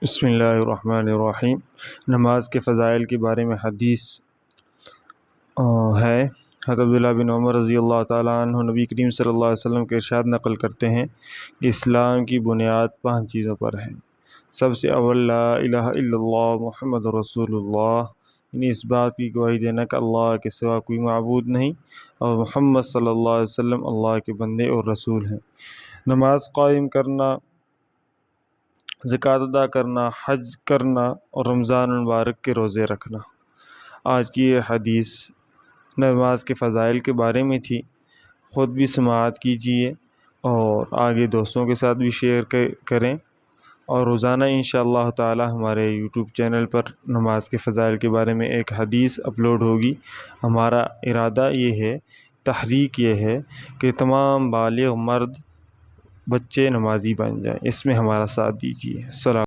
بسم اللہ الرحمن الرحیم۔ نماز کے فضائل کے بارے میں حدیث ہے۔ حضرت عبداللہ بن عمر رضی اللہ تعالیٰ عنہ نبی کریم صلی اللہ علیہ وسلم کے ارشاد نقل کرتے ہیں کہ اسلام کی بنیاد 5 چیزوں پر ہے۔ سب سے اول لا الہ الا اللہ محمد رسول اللہ، یعنی اس بات کی گواہی دینا کہ اللہ کے سوا کوئی معبود نہیں اور محمد صلی اللہ علیہ وسلم اللہ کے بندے اور رسول ہیں۔ نماز قائم کرنا، زکوٰۃ ادا کرنا، حج کرنا اور رمضان المبارک کے روزے رکھنا۔ آج کی یہ حدیث نماز کے فضائل کے بارے میں تھی۔ خود بھی سماعت کیجیے اور آگے دوستوں کے ساتھ بھی شیئر کریں، اور روزانہ انشاءاللہ تعالی ہمارے یوٹیوب چینل پر نماز کے فضائل کے بارے میں ایک حدیث اپلوڈ ہوگی۔ ہمارا ارادہ یہ ہے، تحریک یہ ہے کہ تمام بالغ مرد بچے نمازی بن جائیں۔ اس میں ہمارا ساتھ دیجیے۔ السلام